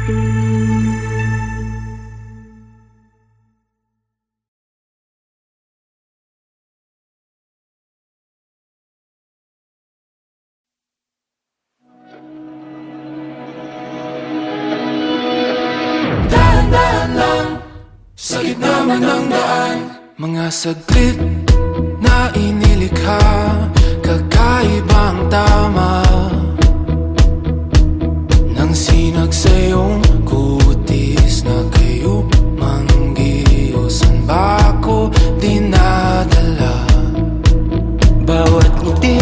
Dahan-dahan lang sa gitna man ng daan, mga saglit na inilikha, kakaibang tama nang sinag sa iyong kutis na kayo manggiyo. San ba ako dinadala? Bawat ngiti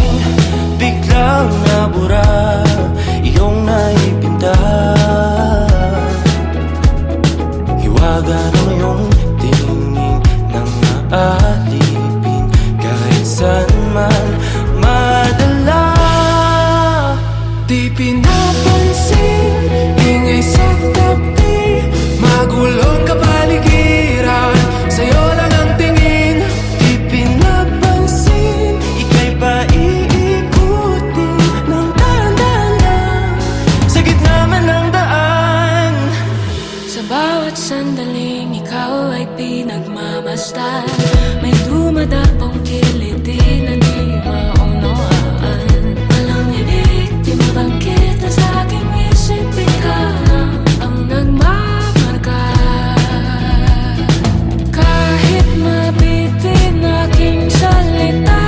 biglang nabura, iyong naipinta. Hiwaga ng iyong tingin nang maalipin, kahit saan man madala. Di pinapansin, ingay sa tabi, magulong kapaligiran, sa'yo lang ang tingin. Di pinapansin, ika'y paiikutin ng dahan-dahan sa gitna man ng daan. Sa bawat sandaling ikaw ay pinagmamasdan, may dumadapong kiliti na di maunawaan. Walang ibig, di mabangkit na sa aking isip, ikaw ang nagmamarka. Kahit mabitin aking salita,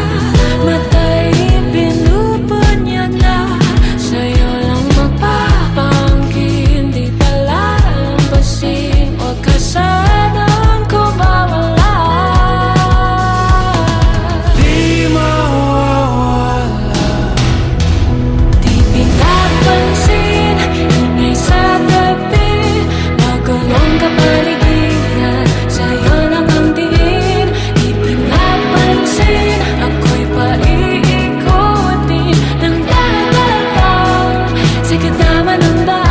matay pinupunyag na, sa'yo lang magpapangkin, di palalampasin, huwag ka sanang kumawala. Di mawawala. Di pinapansin, ingay sa tabi, magulong kapaligiran, sa'yo lang ang tingin. Di pinapansin, ako'y paiikutin ng dahan-dahan sa gitna man ng daan.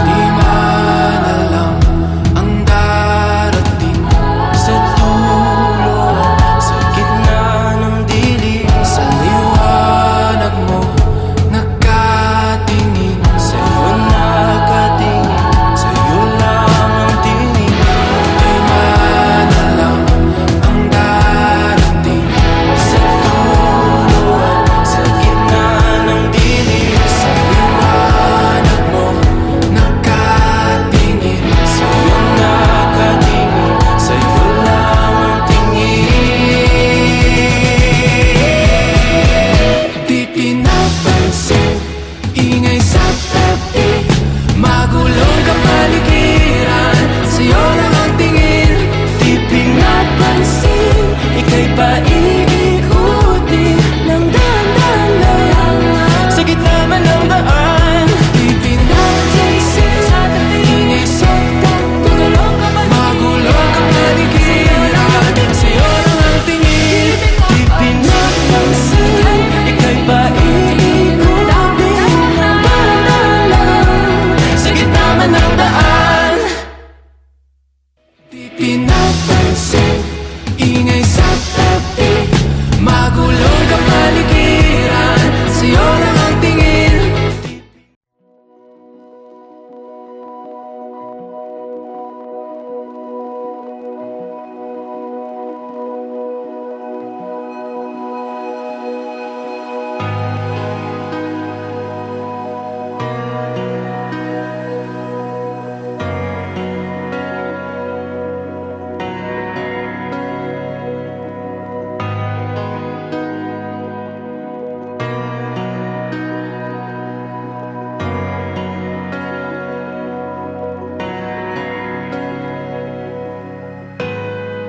Di man alam ang darating Sa dulo at sa gitna ng dilim, sa liwanag mo, nakatingin. sa'yo nakatingin, sa'yo lang ang tingin. Di man alam ang darating Sa dulo at sa gitna ng dilim, sa liwanag mo, nakatingin. sa'yo nakatingin, sa'yo lang ang tingin. Di pinapansin, ingay sa tabi, magulong kapaligiran, sa'yo lang ang tingin. Di pinapansin, ika'y paiikutin ng dahan-dahan sa gitna man ng daan. Di pinapansin, ingay sa tabi, magulong kapaligiran, sa'yo lang ang tingin. Di pinapansin, ika'y paiikutin ng dahan-dahan sa gitna man ng daan. Di pinapansin, ingay sa tabi, magulong kapaligiran, sa'yo lang ang tingin.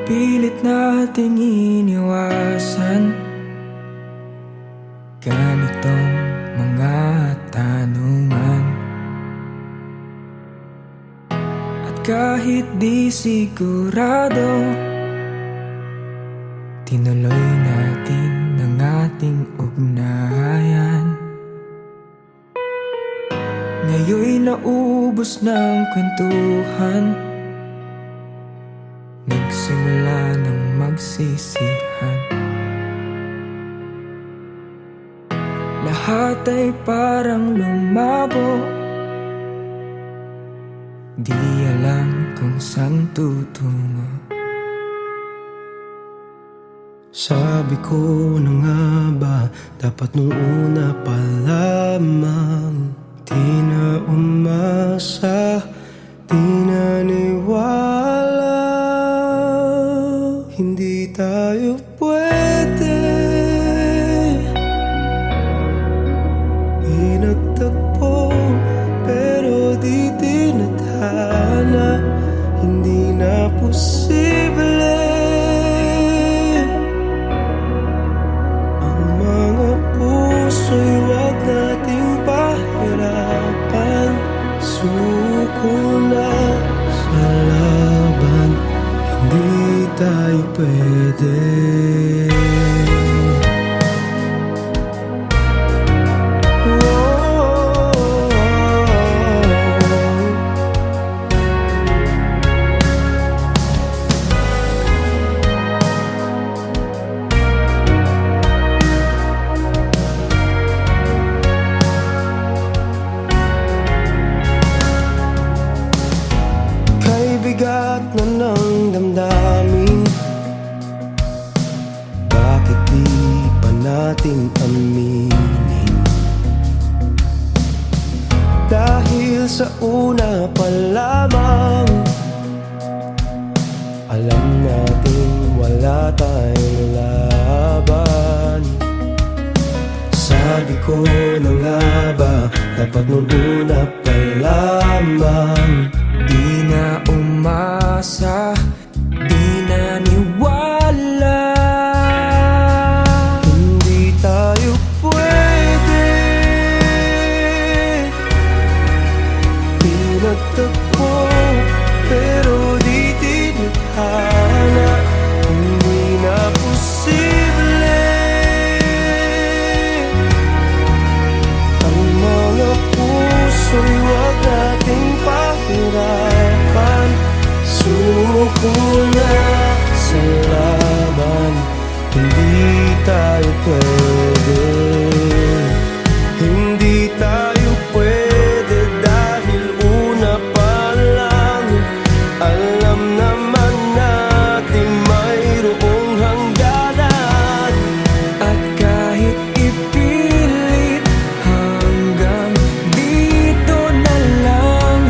Pilit nating iniwasan ganitong mga tanungan, at kahit di sigurado, tinuloy natin ang ating ugnayan. Tayo'y naubos ng kwentuhan, nagsimula ng magsisihan. Lahat ay parang lumabo, di alam kung saan tutungo. Sabi ko na nga ba, dapat nung una pa lamang. Di na umasa, di naniwala. Hindi tayo pwede. Pinagtagpo, pero di tinadhana. Hindi na posible. Puso'y huwag nating pahirapan. Suko na sa laban, hindi tayo pwede. Bigat na ng damdamin, bakit di pa natin aminin? Dahil sa una pa lamang, alam natin wala tayong laban. Sabi ko na nga ba, dapat nung una pa lamang. Di na umasa, di naniwala. Hindi tayo pwede. Pinagtagpo, pero di tinadhana. Hindi na posible. Ang mga puso'y huwag nating pahirapan. Suko na sa laban, hindi tayo pwede. Hindi tayo pwede dahil una pa lang, alam naman natin mayroong hangganan. At kahit ipilit, hanggang dito na lang,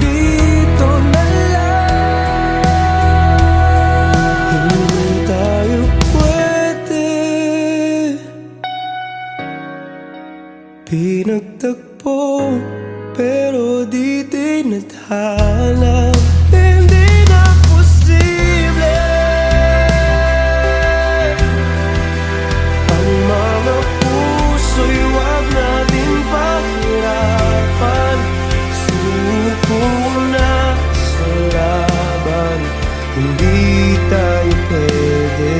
dito na lang. Hindi tayo pwede. Pinagtagpo, pero di tinadhana. Hindi na posible. Ang mga puso'y huwag natin pahirapan. Suko na sa laban, hindi tayo pwede.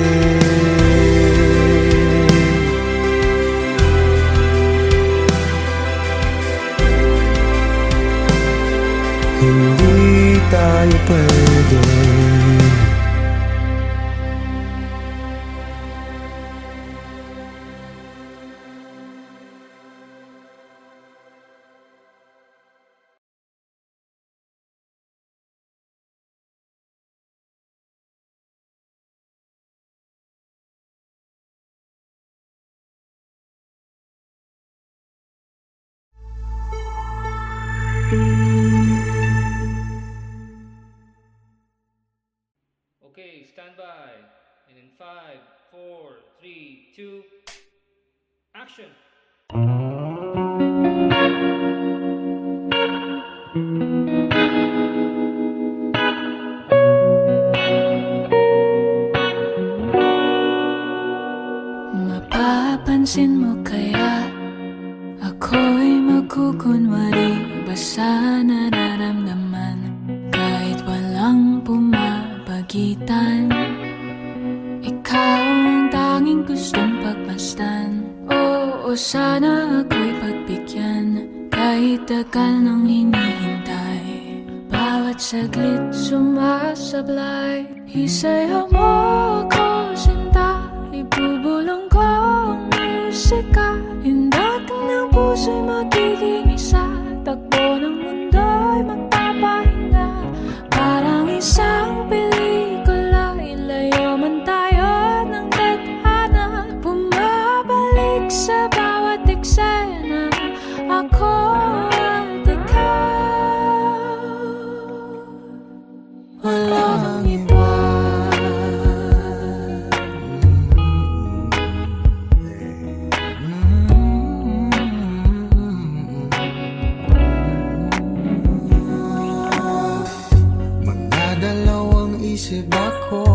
Hindi tayo pwede. Okay, stand by. And in 5, 4, 3, 2, action! Mapapansin mo kaya ako'y magkukunwari ba sa nararamdaman kahit walang pumapagitan? Ikaw ang tanging gustong pagmasdan. Oo, sana ako'y pagbigyan Kahit tagal nang hinihintay, bawat saglit sumasablay. Isayaw mo ako, sinta, ibubulong ko ang musika. Hindating ng puso'y magiging isa, takbo ng mundo'y magpapahinga. Parang isang pelikula, ilayo man tayo ng tadhana. Bumabalik sa bawat eksena, ako at ikaw. Walang iba. Magdadalawang isip ako,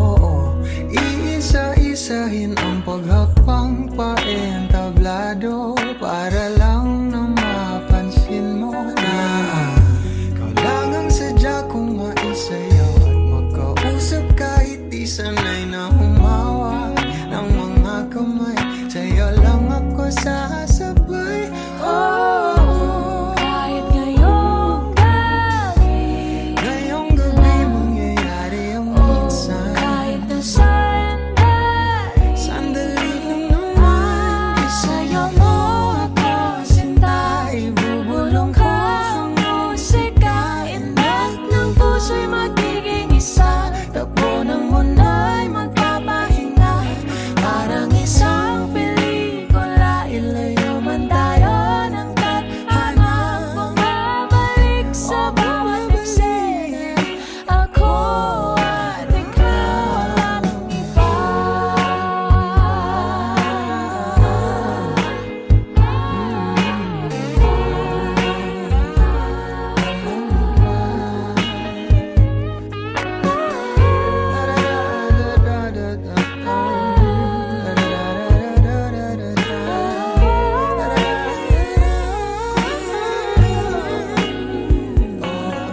iisa-isahin ang paghakbang paentablado, para lang na mapansin mo na ikaw lang ang sadya kong maisayaw at magkausap kahit di sanay na humawak ng mga kamay. Sa'yo lang ako sasabay. Oh, Kahit ngayong gabi, ngayong gabi mangyayari ang minsan. kahit nasaan dahil Sandali lang naman, isayaw mo ako, sinta, ibubulong ko ang musika. Indak ng puso'y magiging isa, takbo ng mundo'y magpapahinga. Parang isang pelikula, ilayo man tayo ng tadhana. Bumabalik sa bawat eksena, ako at ikaw, walang iba.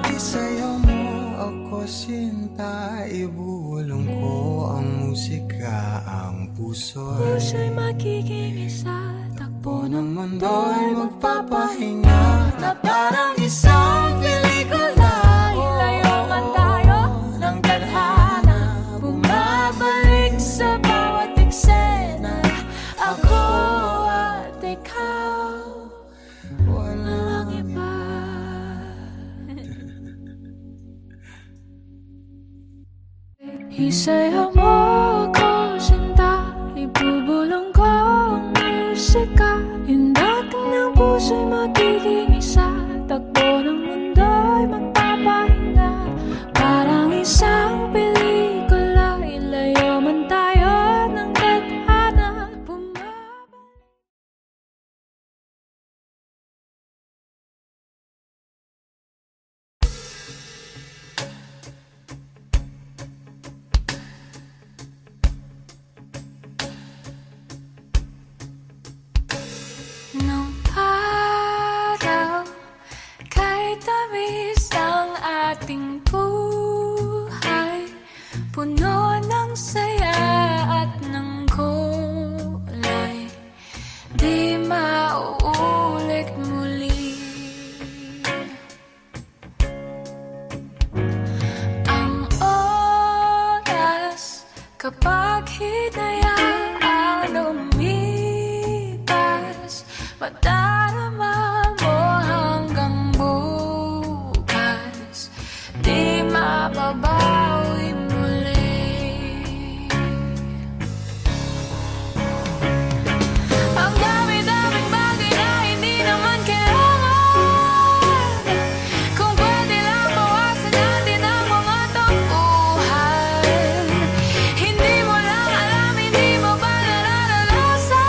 Isayaw mo ako, sinta, ibulong ko ang musika. Ang puso'y Puso'y magiging isa, takbo ng mundo'y magpapahinga, na parang isang pelikula. ilayo man tayo ng tadhana. Bumabalik sa bawat eksena, ako at ikaw, walang iba. Isayaw mo ako, sinta, ibubulong ko ang musika. Hindating ng puso'y magiging isa, takbo ng mundo'y magpapahinga. Parang isang pelikula, ilayo man tayo ng tadhana. Bumabalik. Nung araw, kahit tamis ang ating buhay, puno ng saya at ng kulay, di mauulit muli. Ang oras kapag hinayaan lumipas, madarama mo hanggang bukas, di mababawi muli. Ang dami-daming bagay na hindi naman kailangan, kung pwede lang bawasan natin ang mga tampuhan. Hindi mo lang alam, hindi mo ba nararanasan?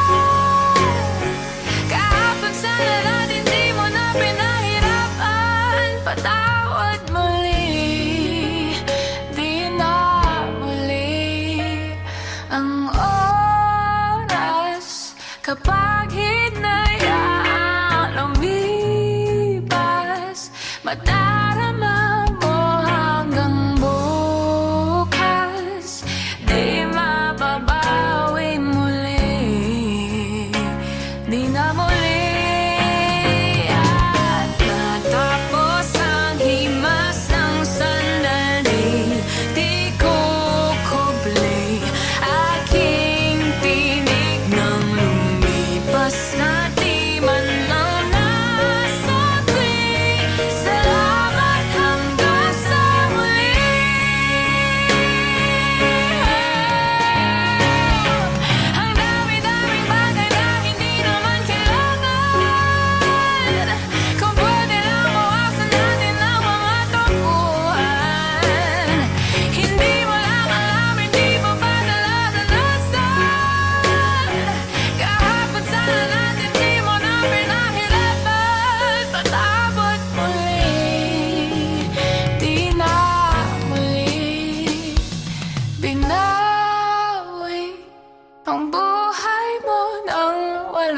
Kahapon sana natin di mo na pinahirapan. Patawad muli, di na muli. Ang oras kapag hinayaan lumipas, madarama mo hanggang bukas, di mababawi muli, di na muli.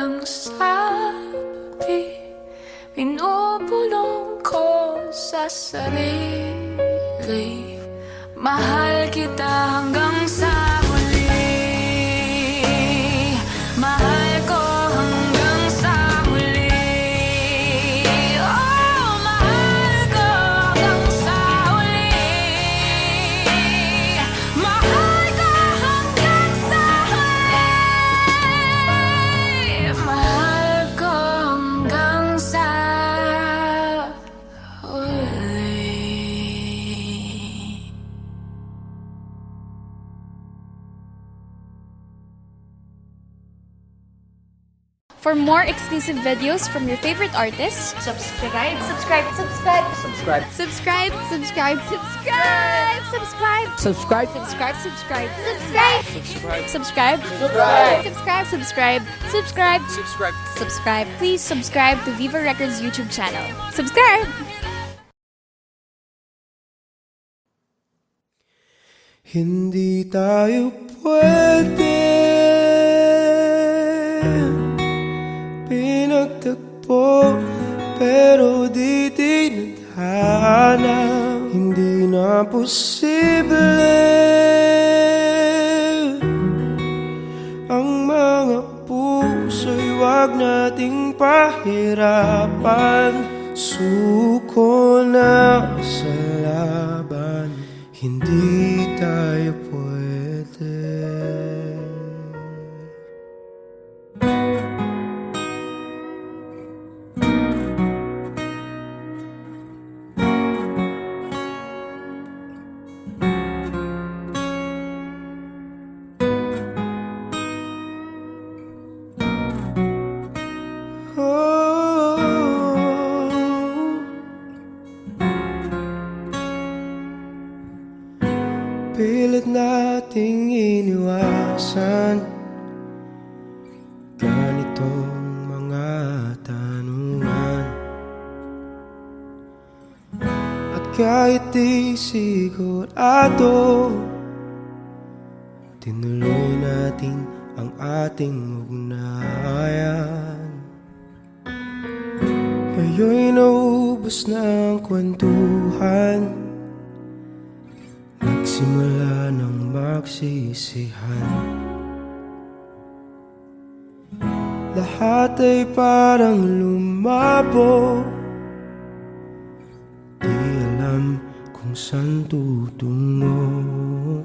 walang sabi, pinupulong ko sa sarili. Mahal kita hanggang sa huli. Mahal ko hanggang sa huli. Oh, mahal ko hanggang sa huli. Mahal ko hanggang sa huli. Mahal ko hanggang sa huli. For more exclusive videos from your favorite artists, subscribe, subscribe, subscribe, subscribe, subscribe, subscribe, subscribe, subscribe, subscribe, subscribe, subscribe, subscribe, subscribe, subscribe, subscribe, subscribe, subscribe, subscribe. Please subscribe to Viva Records YouTube channel. Subscribe. Hindi tayo pwede pinagtagpo, pero di tinadhana. Hindi na posible ang mga puso'y wag nating pahirapan. Suko na sa laban, hindi tayo pwede. Pilit nating iniwasan ganitong mga tanungan, at kahit di sigurado, tinuloy natin ang ating ugnayan. Ngayon'y naubos na ang kwentuhan, nagsimula ng magsisihan. Lahat ay parang lumabo, di alam kung saan tutungo.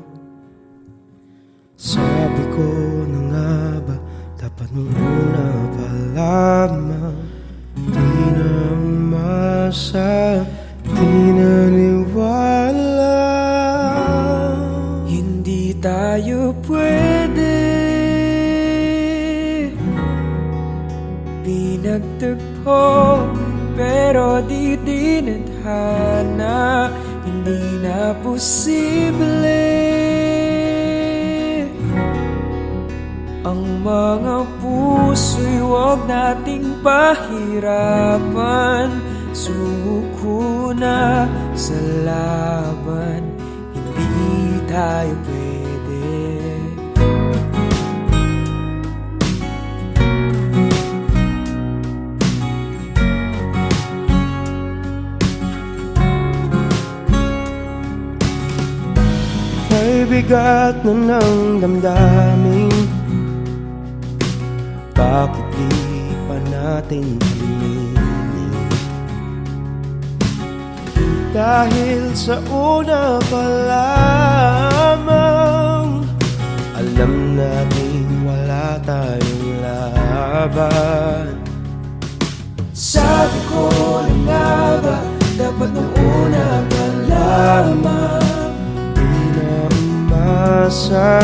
Sabi ko na nga ba, dapat nung una pa lamang, di na umasa, di naniwala. Hindi tayo pwede pinagtagpo, pero di tinadhana. Hindi na posible ang mga puso'y wag nating pahirapan. Sumuko na sa laban, hindi tayo pwede. May bigat na ng damdamin, bakit di pa natin aminin? Dahil sa una pa lamang, alam natin wala tayong laban. Sabi ko na nga ba, dapat nung una pa lamang, di na umasa,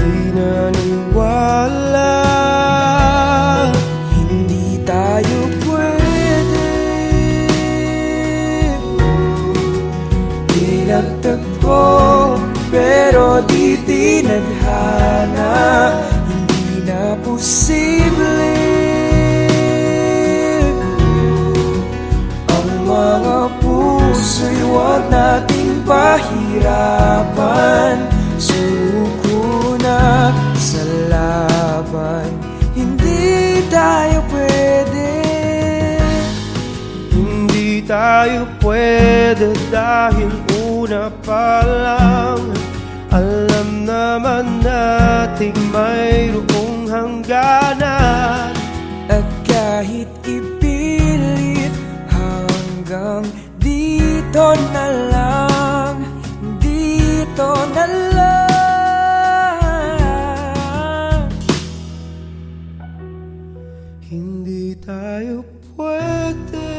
di naniwala. Hindi tayo pwede pinagtagpo, pero di tinadhana. Hindi na posible ang mga puso'y wag nating pahirapan. Suko na sa laban, hindi tayo pwede. Hindi tayo pwede dahil una pa lang alam naman nating mayroong hangganan. At kahit ipilit hanggang dito na lang, dito na lang. Hindi tayo pwede.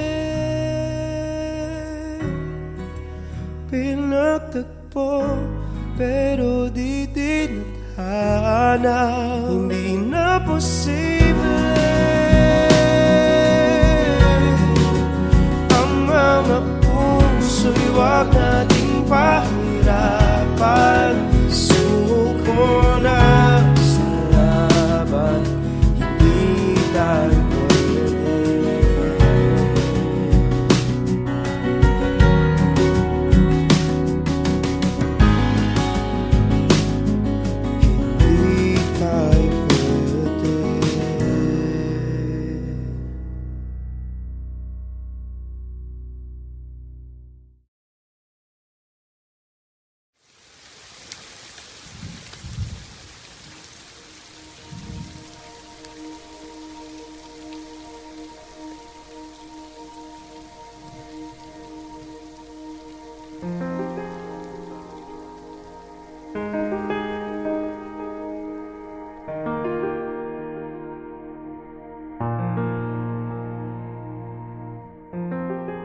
Pinagtagpo pero di tinadhana. Hindi na posible ang mga puso'y wag nating pahirapan. Suko na sa laban, hindi tayo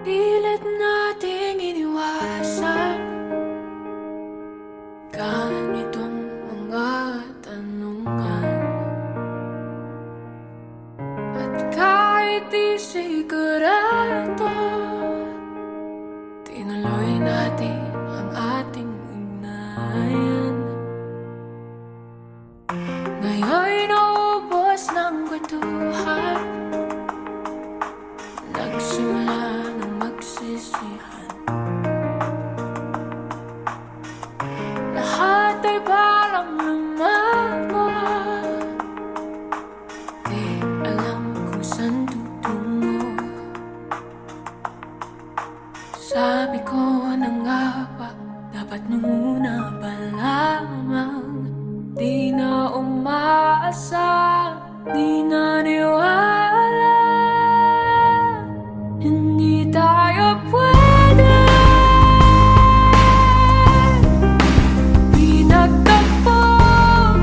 Pilit nating iniwasan ganitong mga tanungan. At kahit di sigurado, tinuloy natin ang ating ugnayan. Ngayon'y naubos ng kwentuhan, nagsimula ng magsisihan. Lahat ay parang lumabo, di alam kung saan tutungo. Sabi ko na nga ba, dapat muna pa lamang. Di na umaasa, di na niwala. Hindi tayo pwede. Pinagtagpo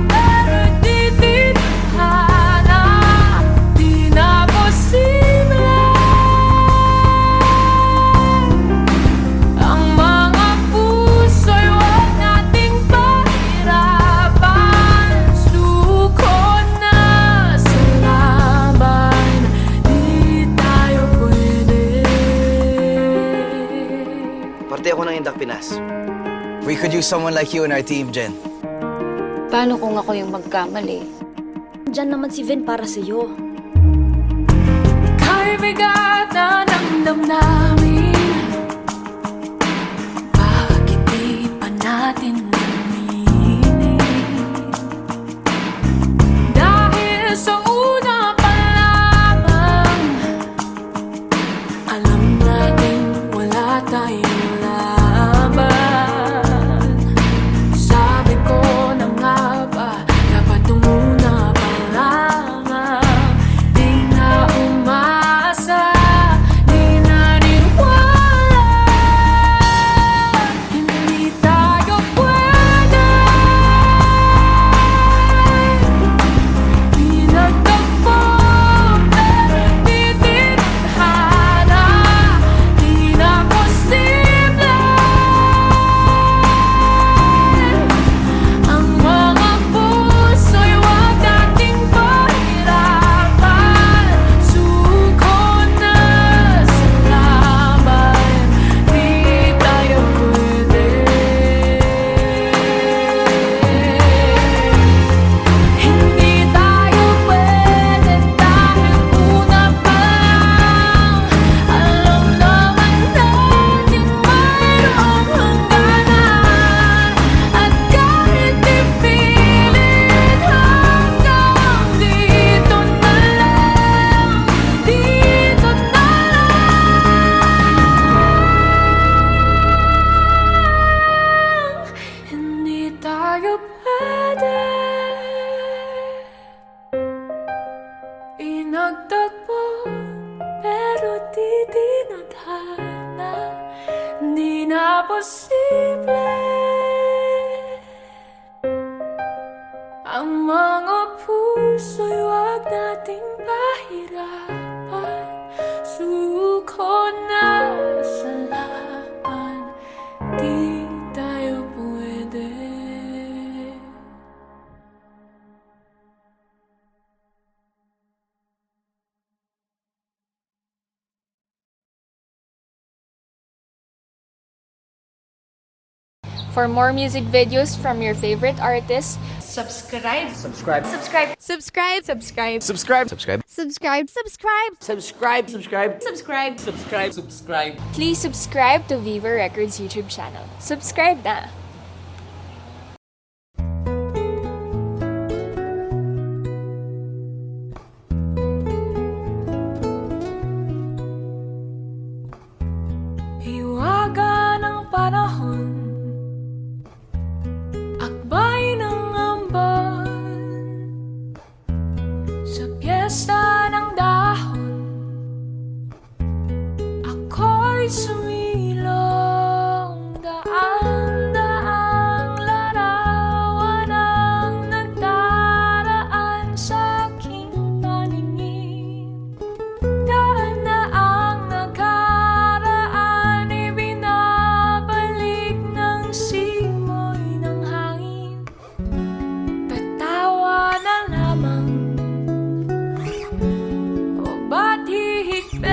pero di tinadhana. Di na posible ang mga puso'y wag nating pahirapan. Suko na sa laban, di tayo pwede. Parte ako ng Indak Pinas. We could use someone like you in our team, Jen. Paano kung ako yung magkamali? Diyan naman si Vin para sa'yo. Kay bigat na ng damdamin, bakit di pa natin aminin? Dahil sa una pa lamang, alam natin wala tayong laban. Sabi ko na nga ba, dapat muna pa lamang. Di na umasa, di na niwala. Hindi tayo pwede. nagtagpo pero di dinadhana, di na posible. Ang mga puso'y wag nating pahirapan, suko na sa laban, di tayo pwede. For more music videos from your favorite artists, Subscribe. subscribe, subscribe, subscribe, Subscribe. subscribe, Subscribe. subscribe. Please subscribe to Viva Records YouTube channel. Subscribe na! Hiwaga ng panahon, akbay ng ambon, sa piyesta ng dahon, ako'y sumilong, daan-daang larawan ang nagdaraan sa aking paningin. Daan na ang nakaraan, ibinabalik ng simoy ng hangin. Tatawa na lamang, o ba't hihigpit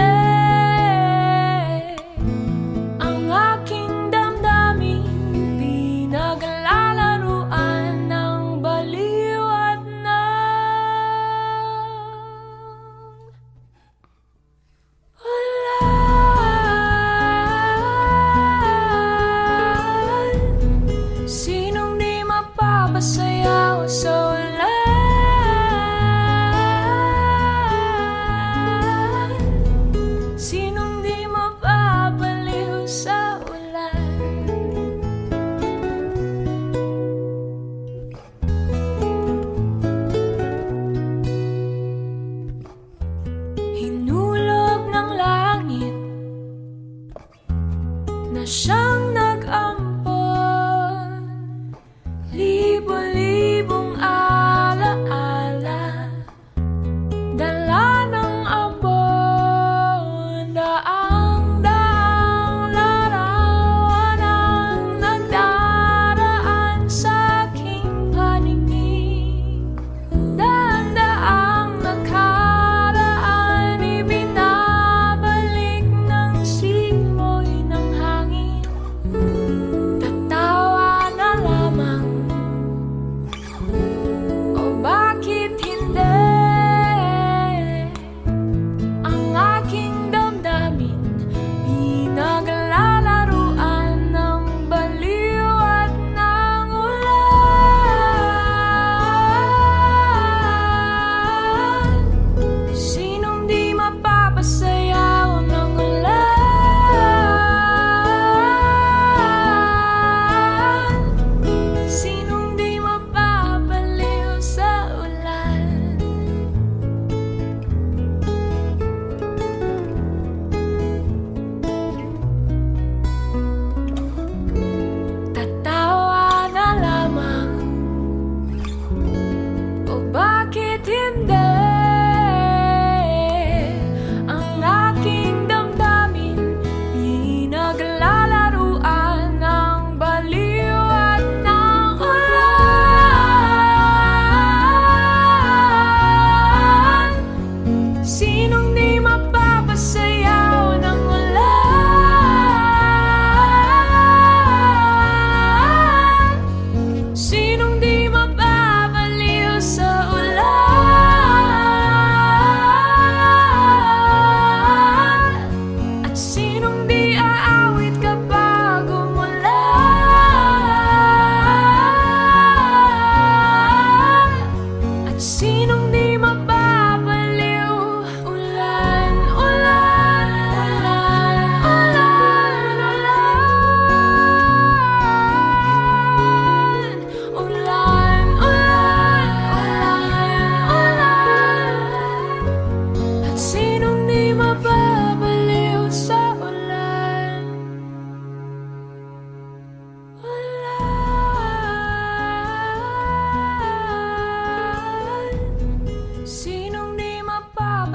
ang aking damdamin, pinaglalaruan ng baliw at ulan. Sinong di mapapasayaw sa ulan? Sinong di mapapaliw sa ulan? Hinulog ng langit na siyang nag-ampon, libo-libong alaala, dala ng ambon, daang-daang larawan ang nagdaraan sa aking paningin. Daan-daang nakaraan, ibinabalik ng simoy ng hangin.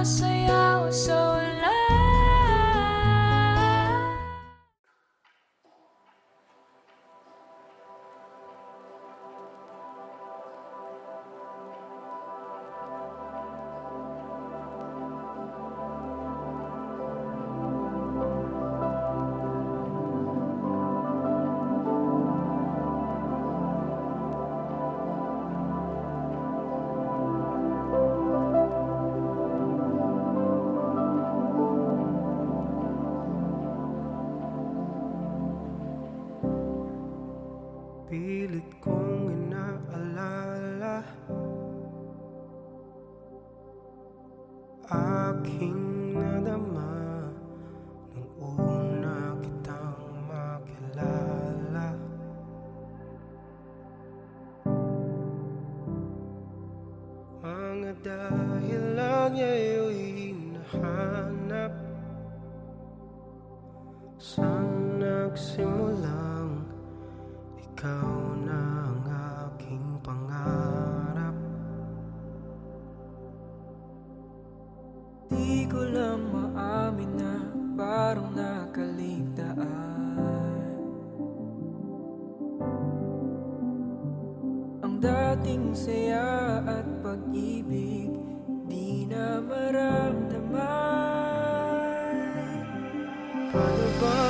sumasayaw sa wala. Pilit kong inaalala aking nadama nung una kitang makilala. Mga dahilan ngayon'y hinahanap saan nagsimulang ikaw na ang aking pangarap. Di ko lang maamin na parang nakaligtaan. Ang dating saya at pag-ibig di na maramdaman. Paano ba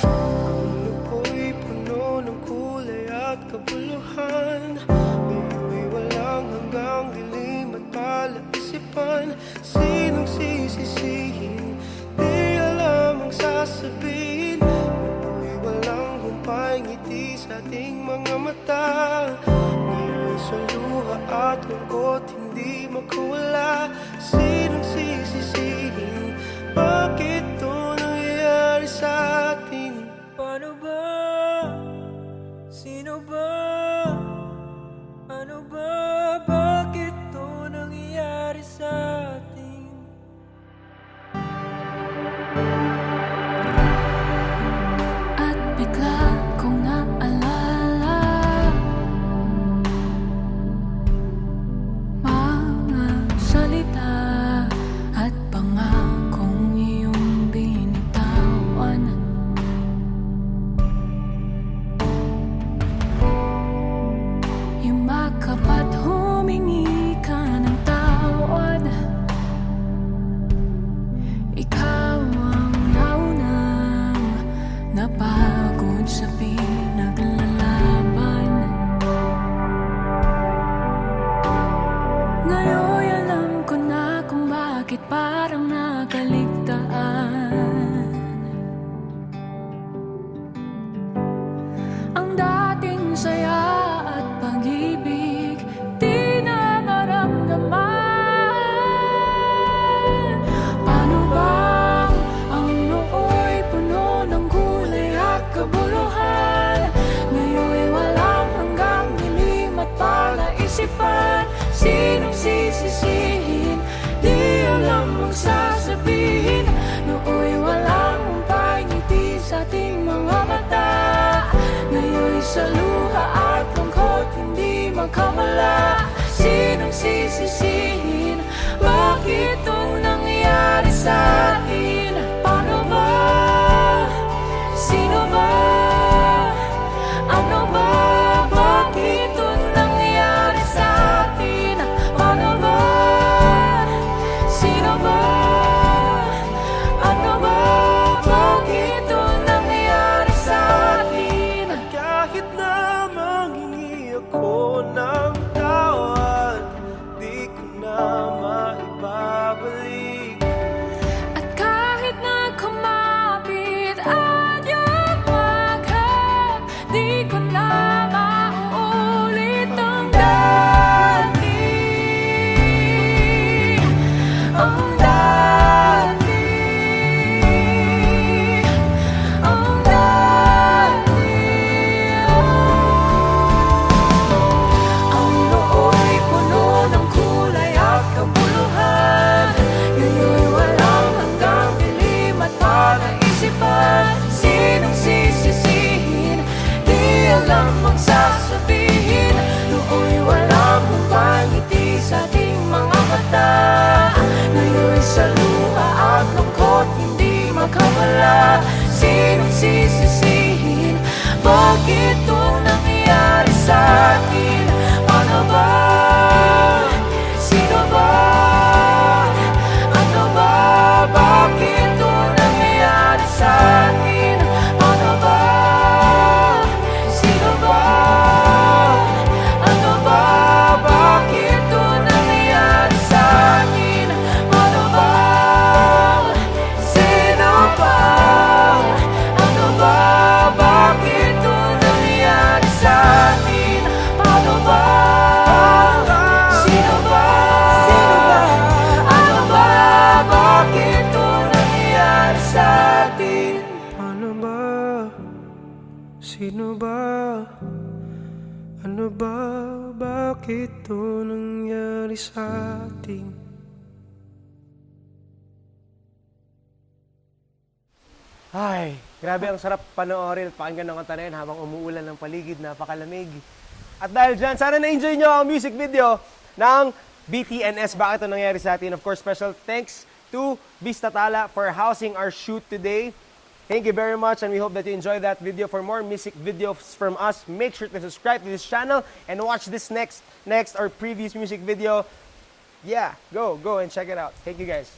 ang lupo'y puno ng kulay at kabuluhan? Ngayon'y walang hanggang dilim at palaisipan. Sinong sisisihin? Di alam ang sasabihin. Ngayon'y walang humpay ngiti sa ating mga mata. Ngayon sa luha at lungkot hindi makawala. Sinong sisisihin? Bakit ito nangyayari sa atin? Paano ba? Sino ba? Ano ba? Bakit to nangyayari sa atin? At bigla kong naalala mga salita at pangakong iyong binitawan. Yumakap at humingi ka ng tawad. Ikaw ang naunang napagod sa pinaglalaban. Ngayon alam ko na kung bakit parang nakaligtaan. Ang dating saya at pag-ibig di na maramdaman. Paano bang ang noo'y puno ng kulay at kabuluhan? Ngayon'y walang hanggang dilim at palaisipan. Sinong sisisihin? Di alam ang sasabihin. Noo'y walang humpay ngiti sa ating mga mata. Ngayon'y sa luha at lungkot hindi magkamala. Sinong sisisihin? Bakit itong nangyayari sa atin? Paano ba? Sino ba? Ano ba? Bakit itong nangyayari sa atin? Paano ba? Sino ba? Ano ba? Bakit itong nangyayari sa atin? Kahit na manghingi ako ng tawad, wala sinong sisisihin. Bakit ito nangyari sa akin? Paano ba? Sino ba? Ano ba? Bakit ito nangyari sa akin? Paano ba? Sino ba? Ano ba? Bakit ito nangyari sa akin? Paano ba? Sino ba? Ano ba? Bakit ito nangyari sa akin? Paano ba? Sino ba? Sino ba? Ano ba? Bakit ito nangyari sa atin? Ano ba? Sino ba? Ano ba? Bakit ito nangyari sa atin? Ay, grabe ang sarap panoorin at pakinggan ng kanta na yun habang umuulan ng paligid, napakalamig. At dahil dyan, sana na-enjoy nyo ang music video ng BTNS, Bakit Ito Nangyari Sa Atin. Of course, special thanks to Vista Tala for housing our shoot today. Thank you very much and we hope that you enjoyed that video. For more music videos from us, make sure to subscribe to this channel and watch this next or previous music video. Yeah, go and check it out. Thank you guys.